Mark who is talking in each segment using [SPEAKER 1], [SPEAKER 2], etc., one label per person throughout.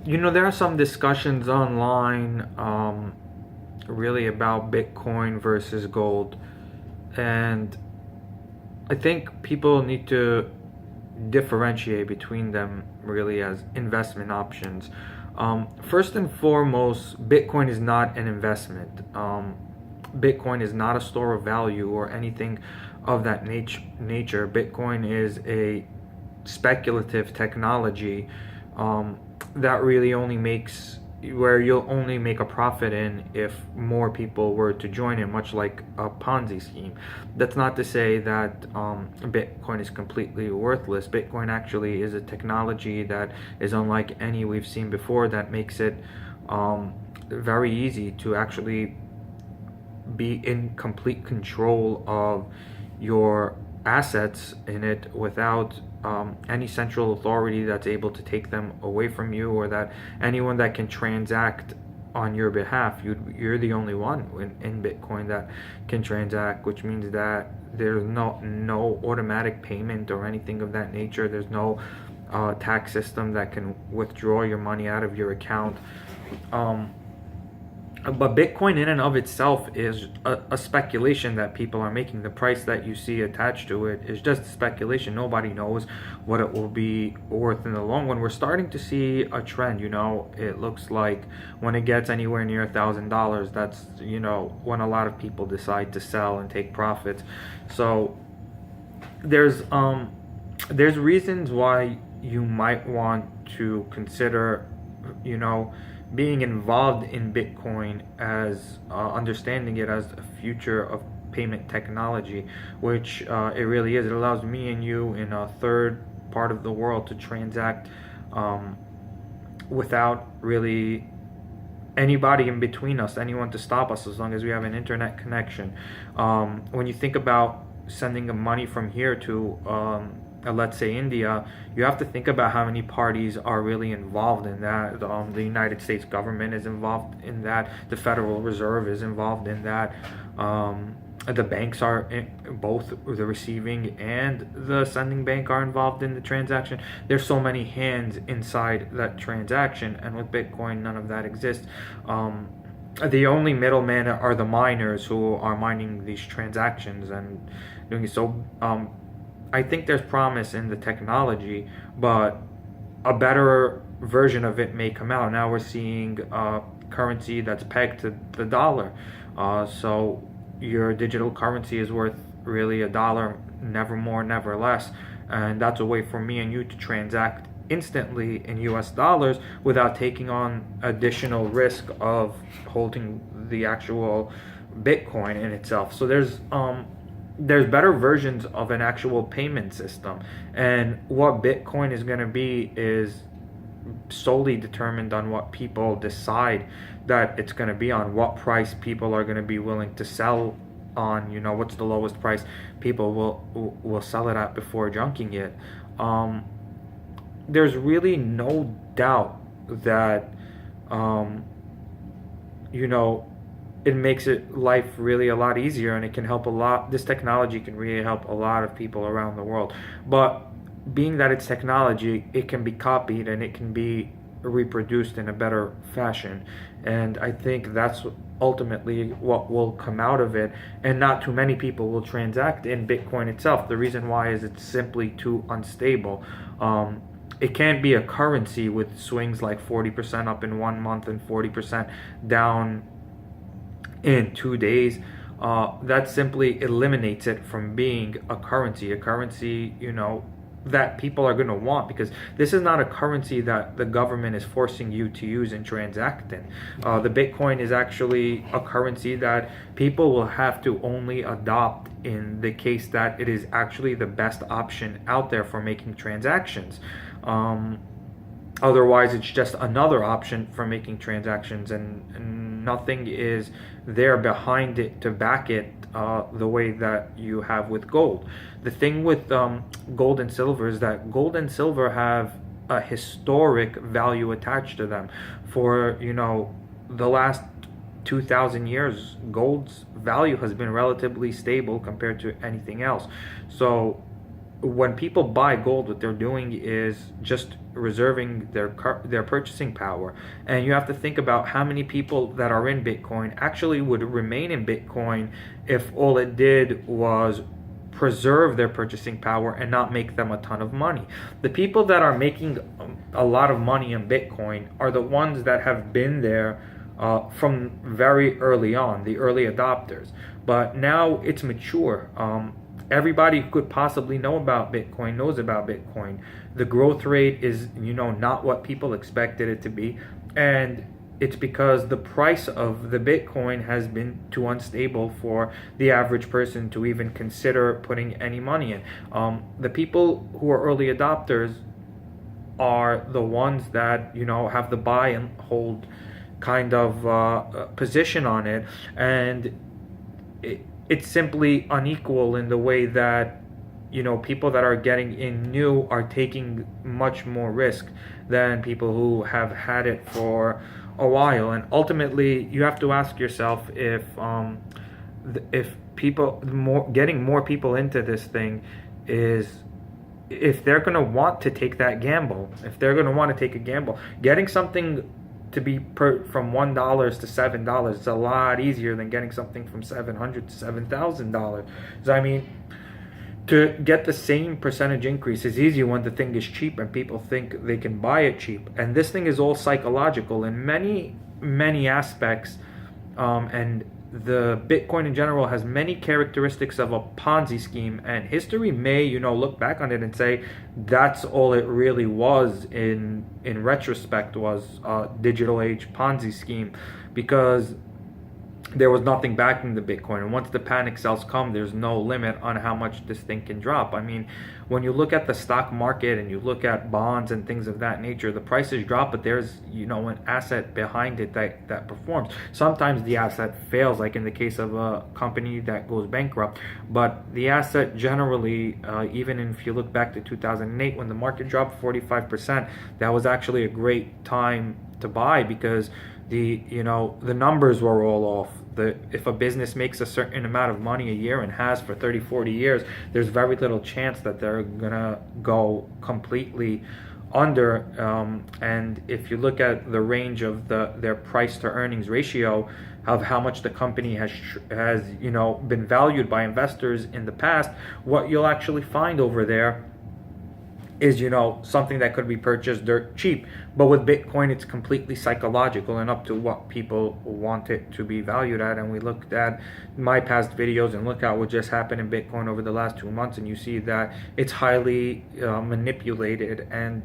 [SPEAKER 1] There are some discussions online, really about Bitcoin versus gold, and I think people need to differentiate between them really as investment options. First and foremost, Bitcoin is not an investment. Bitcoin is not a store of value or anything of that nature. Bitcoin is a speculative technology that really only makes where you'll only make a profit in if more people were to join in, much like a Ponzi scheme. That's not to say that Bitcoin is completely worthless. Bitcoin actually is a technology that is unlike any we've seen before, that makes it very easy to actually be in complete control of your assets in it without any central authority that's able to take them away from you, or that anyone that can transact on your behalf. You're the only one in Bitcoin that can transact, which means that there's no automatic payment or anything of that nature. There's no tax system that can withdraw your money out of your account. But Bitcoin in and of itself is a speculation that people are making. The price that you see attached to it is just speculation. Nobody knows what it will be worth in the long run. We're starting to see a trend. It looks like when it gets anywhere near $1,000, that's when a lot of people decide to sell and take profits. So there's reasons why you might want to consider being involved in Bitcoin, as understanding it as a future of payment technology, which it really is. It allows me and you in a third part of the world to transact without really anybody in between us, anyone to stop us, as long as we have an internet connection. When you think about sending money from here to let's say India, you have to think about how many parties are really involved in that. The United States government is involved in that. The Federal Reserve is involved in that. The banks are both the receiving and the sending bank are involved in the transaction. There's so many hands inside that transaction, and with Bitcoin, none of that exists. The only middlemen are the miners who are mining these transactions and doing so. I think there's promise in the technology, but a better version of it may come out. Now we're seeing currency that's pegged to the dollar. So your digital currency is worth really $1, never more, never less. And that's a way for me and you to transact instantly in US dollars without taking on additional risk of holding the actual Bitcoin in itself. So there's better versions of an actual payment system, and what Bitcoin is going to be is solely determined on what people decide that it's going to be on, what price people are going to be willing to sell on. What's the lowest price people will sell it at before junking it. There's really no doubt that it makes life really a lot easier, and it can help a lot. This technology can really help a lot of people around the world. But being that it's technology, it can be copied and it can be reproduced in a better fashion. And I think that's ultimately what will come out of it. And not too many people will transact in Bitcoin itself. The reason why is it's simply too unstable. It can't be a currency with swings like 40% up in 1 month and 40% down in 2 days. That simply eliminates it from being a currency. That people are going to want, because this is not a currency that the government is forcing you to use and transact in. The Bitcoin is actually a currency that people will have to only adopt in the case that it is actually the best option out there for making transactions. Otherwise, it's just another option for making transactions, and nothing is there behind it to back it the way that you have with gold. The thing with gold and silver is that gold and silver have a historic value attached to them. For the last 2,000 years, gold's value has been relatively stable compared to anything else. So when people buy gold, what they're doing is just reserving their purchasing power. And you have to think about how many people that are in Bitcoin actually would remain in Bitcoin if all it did was preserve their purchasing power and not make them a ton of money. The people that are making a lot of money in Bitcoin are the ones that have been there from very early on, the early adopters. But now it's mature. Everybody who could possibly know about Bitcoin knows about Bitcoin. The growth rate is, not what people expected it to be. And it's because the price of the Bitcoin has been too unstable for the average person to even consider putting any money in. The people who are early adopters are the ones that, have the buy and hold kind of position on it. And it's simply unequal in the way that people that are getting in new are taking much more risk than people who have had it for a while. And ultimately you have to ask yourself if getting more people into this thing is, if they're going to want to take that gamble, if they're going to want to take a gamble, getting something to be from $1 to $7 is a lot easier than getting something from $700 to $7,000. So I mean, to get the same percentage increase is easy when the thing is cheap and people think they can buy it cheap. And this thing is all psychological in many aspects, and the Bitcoin in general has many characteristics of a Ponzi scheme, and history may, look back on it and say that's all it really was in retrospect, was a digital age Ponzi scheme, because there was nothing backing the Bitcoin. And once the panic sells come, there's no limit on how much this thing can drop. I mean, when you look at the stock market and you look at bonds and things of that nature, the prices drop, but there's, an asset behind it that performs. Sometimes the asset fails, like in the case of a company that goes bankrupt. But the asset generally, even if you look back to 2008, when the market dropped 45%, that was actually a great time to buy, because the numbers were all off. If a business makes a certain amount of money a year and has for 30-40 years, there's very little chance that they're gonna go completely under. And if you look at the range of their price to earnings ratio of how much the company has been valued by investors in the past, what you'll actually find over there is something that could be purchased dirt cheap. But with Bitcoin, it's completely psychological and up to what people want it to be valued at. And we looked at my past videos and look at what just happened in Bitcoin over the last 2 months, and you see that it's highly manipulated, and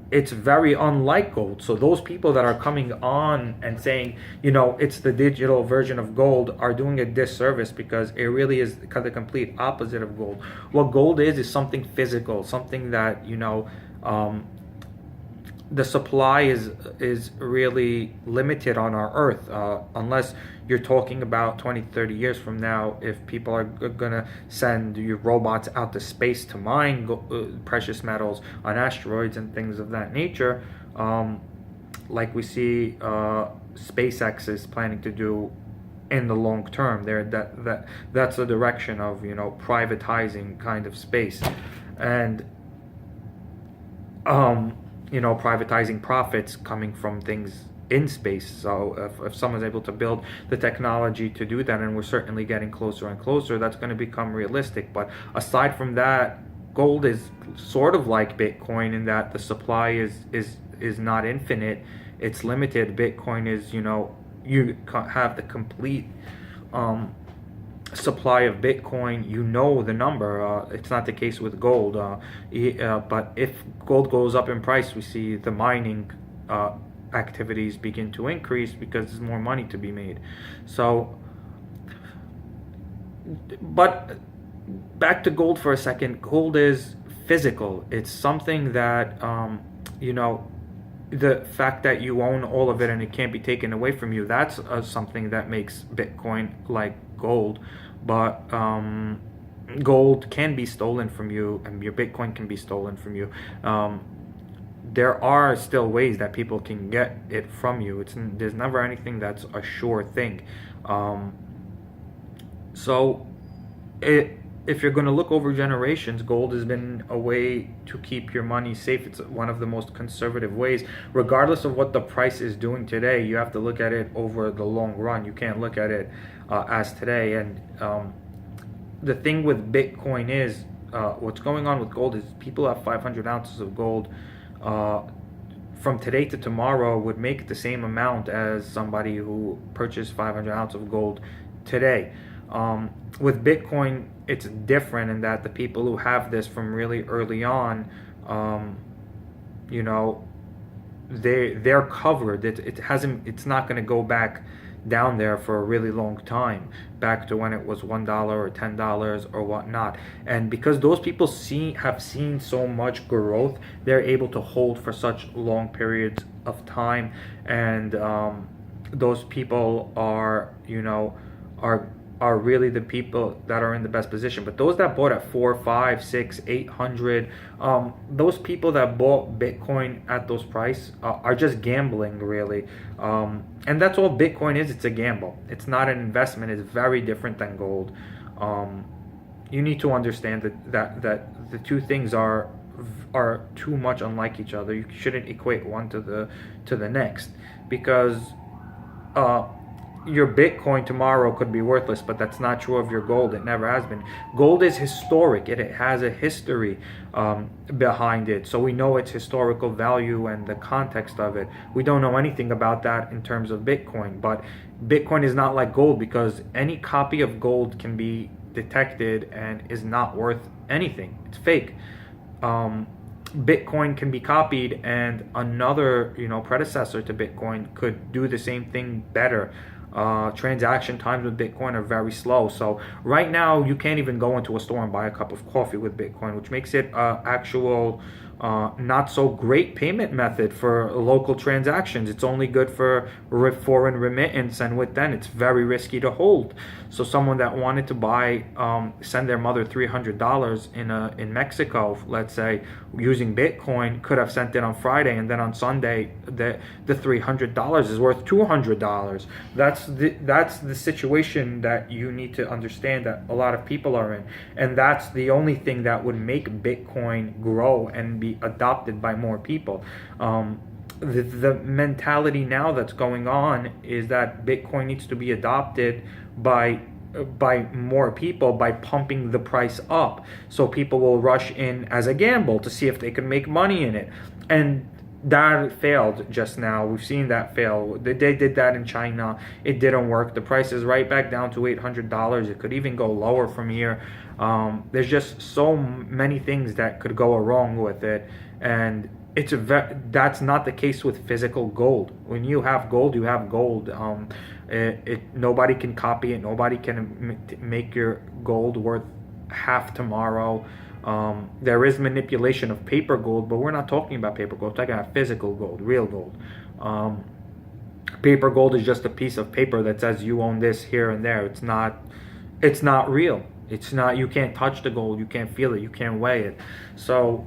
[SPEAKER 1] it's very unlike gold. So those people that are coming on and saying, it's the digital version of gold, are doing a disservice, because it really is the complete opposite of gold. What gold is something physical, something that, the supply is really limited on our earth, unless you're talking about 20-30 years from now, if people are gonna send your robots out to space to mine precious metals on asteroids and things of that nature, like we see SpaceX is planning to do in the long term. That's the direction of privatizing kind of space, and privatizing profits coming from things in space. So if someone's able to build the technology to do that, and we're certainly getting closer and closer, that's going to become realistic. But aside from that, gold is sort of like Bitcoin in that the supply is not infinite, it's limited. Bitcoin is, you have the complete supply of Bitcoin, the number. It's not the case with gold, but if gold goes up in price, we see the mining activities begin to increase because there's more money to be made. So, but back to gold for a second. Gold is physical. It's something that the fact that you own all of it and it can't be taken away from you, that's something that makes Bitcoin like gold. But gold can be stolen from you, and your Bitcoin can be stolen from you. There are still ways that people can get it from you. There's never anything that's a sure thing. So if you're going to look over generations, gold has been a way to keep your money safe. It's one of the most conservative ways. Regardless of what the price is doing today, you have to look at it over the long run. You can't look at it as today. And the thing with Bitcoin is, what's going on with gold is people have 500 ounces of gold. From today to tomorrow would make the same amount as somebody who purchased 500 ounces of gold today. With Bitcoin, it's different in that the people who have this from really early on, you know, they're covered. It's not going to go back down there for a really long time, back to when it was $1 or $10 or whatnot. And because those people have seen so much growth, they're able to hold for such long periods of time. And those people are, you know, are really the people that are in the best position. But those that bought at 4, 5, 6, 800, those people that bought Bitcoin at those price are just gambling, really. And that's all Bitcoin is. It's a gamble. It's not an investment. It's very different than gold. You need to understand that the two things are too much unlike each other. You shouldn't equate one to the next, because your Bitcoin tomorrow could be worthless, but that's not true of your gold. It never has been. Gold is historic. It has a history behind it. So we know its historical value and the context of it. We don't know anything about that in terms of Bitcoin. But Bitcoin is not like gold, because any copy of gold can be detected and is not worth anything. It's fake. Bitcoin can be copied, and another, you know, predecessor to Bitcoin could do the same thing better. Transaction times with Bitcoin are very slow. So right now you can't even go into a store and buy a cup of coffee with Bitcoin, which makes it actual not so great payment method for local transactions. It's only good for foreign remittance, and with then it's very risky to hold. So someone that wanted to buy, send their mother $300 in Mexico, let's say, using Bitcoin, could have sent it on Friday, and then on Sunday the $300 is worth $200. That's the situation that you need to understand that a lot of people are in, and that's the only thing that would make Bitcoin grow and be adopted by more people. The mentality now that's going on is that Bitcoin needs to be adopted by more people by pumping the price up, so people will rush in as a gamble to see if they can make money in it. And that failed just now. We've seen that fail. They did that in China. It didn't work. The price is right back down to $800. It could even go lower from here. There's just so many things that could go wrong with it, and that's not the case with physical gold. When you have gold, you have gold. Nobody can copy it. Nobody can make your gold worth half tomorrow. There is manipulation of paper gold, but we're not talking about paper gold. We're talking about physical gold, real gold. Paper gold is just a piece of paper that says you own this here and there. It's not real. It's not. You can't touch the gold. You can't feel it. You can't weigh it. So,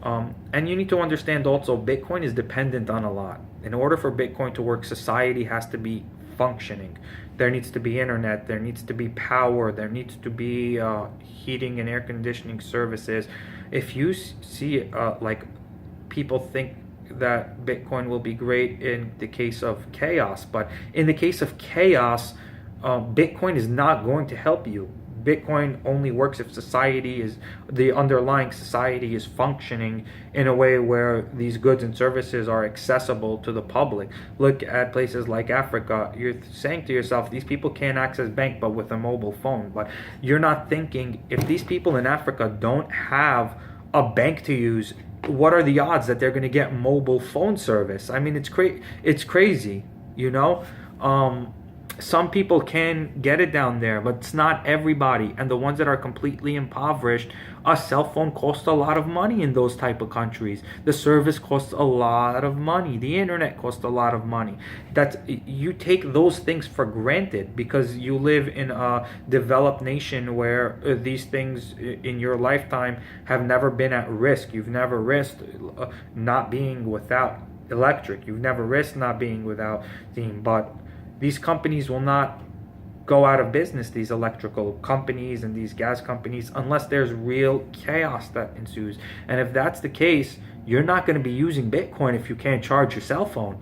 [SPEAKER 1] and you need to understand also, Bitcoin is dependent on a lot. In order for Bitcoin to work, society has to be functioning. There needs to be internet, there needs to be power, there needs to be heating and air conditioning services. If you see like people think that Bitcoin will be great in the case of chaos, but in the case of chaos, Bitcoin is not going to help you. Bitcoin only works if the underlying society is functioning in a way where these goods and services are accessible to the public. Look at places like Africa. You're saying to yourself, these people can't access bank but with a mobile phone. But you're not thinking, if these people in Africa don't have a bank to use, what are the odds that they're going to get mobile phone service? I mean, it's crazy, you know? Some people can get it down there, but it's not everybody. And the ones that are completely impoverished, a cell phone costs a lot of money in those type of countries. The service costs a lot of money. The internet costs a lot of money. You take those things for granted because you live in a developed nation where these things in your lifetime have never been at risk. You've never risked not being without electric. You've never risked not being without steam. But these companies will not go out of business, these electrical companies and these gas companies, unless there's real chaos that ensues. And if that's the case, you're not going to be using Bitcoin if you can't charge your cell phone.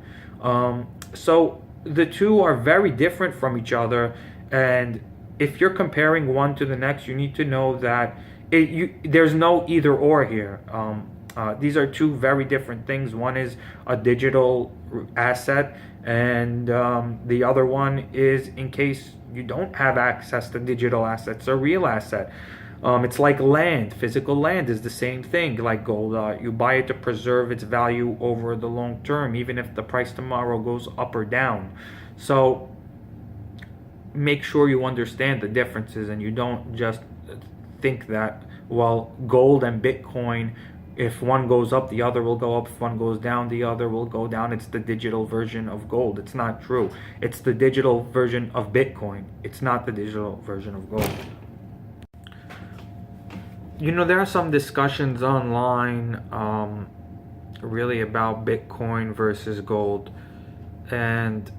[SPEAKER 1] So the two are very different from each other. And if you're comparing one to the next, you need to know that there's no either or here. These are two very different things. One is a digital asset, and the other one is, in case you don't have access to digital assets, a real asset. It's like land. Physical land is the same thing, like gold. You buy it to preserve its value over the long term, even if the price tomorrow goes up or down. So make sure you understand the differences, and you don't just think that, well, gold and Bitcoin, if one goes up, the other will go up. If one goes down, the other will go down. It's the digital version of gold. It's not true. It's the digital version of Bitcoin. It's not the digital version of gold. You know, there are some discussions online really about Bitcoin versus gold. And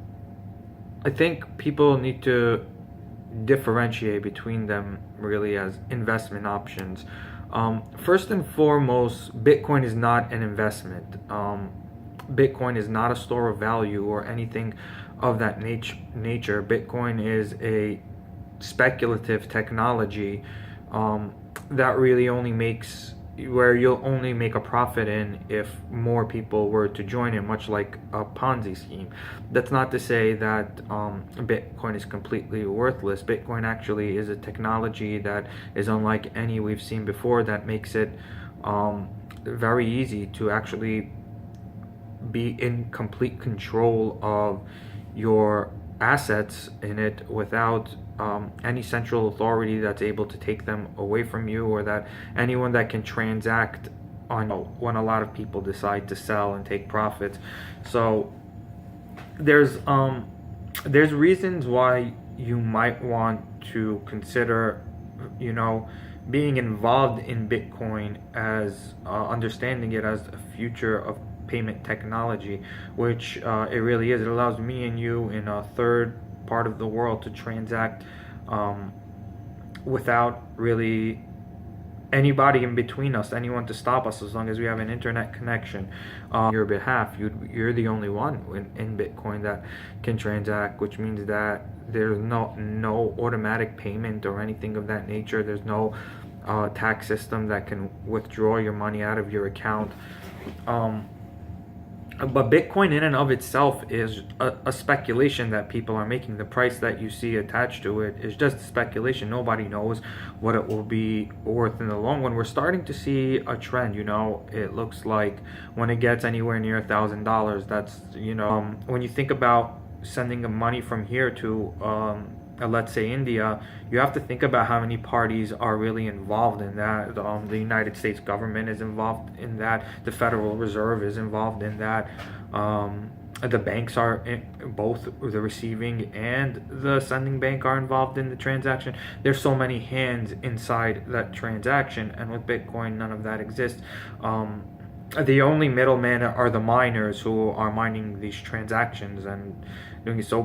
[SPEAKER 1] I think people need to differentiate between them really as investment options. First and foremost, Bitcoin is not an investment. Bitcoin is not a store of value or anything of that nature. Bitcoin is a speculative technology that really only makes, where you'll only make a profit in if more people were to join in, much like a Ponzi scheme. That's not to say that Bitcoin is completely worthless. Bitcoin actually is a technology that is unlike any we've seen before, that makes it very easy to actually be in complete control of your assets in it without any central authority that's able to take them away from you, or that anyone that can transact on when a lot of people decide to sell and take profits. So there's reasons why you might want to consider, you know, being involved in Bitcoin as understanding it as a future of payment technology, which it really is. It allows me and you in a third part of the world to transact without really anybody in between us, anyone to stop us, as long as we have an internet connection on your behalf. You're the only one in Bitcoin that can transact, which means that there's no automatic payment or anything of that nature. There's no tax system that can withdraw your money out of your account. But Bitcoin in and of itself is a speculation that people are making. The price that you see attached to it is just speculation. Nobody knows what it will be worth in the long run. We're starting to see a trend, you know. It looks like when it gets anywhere near $1,000, that's, you know, when you think about sending money from here to let's say India, you have to think about how many parties are really involved in that. The United States government is involved in that. The Federal Reserve is involved in that. The banks are both the receiving and the sending bank are involved in the transaction. There's so many hands inside that transaction, and with Bitcoin, none of that exists. The only middlemen are the miners who are mining these transactions and doing so.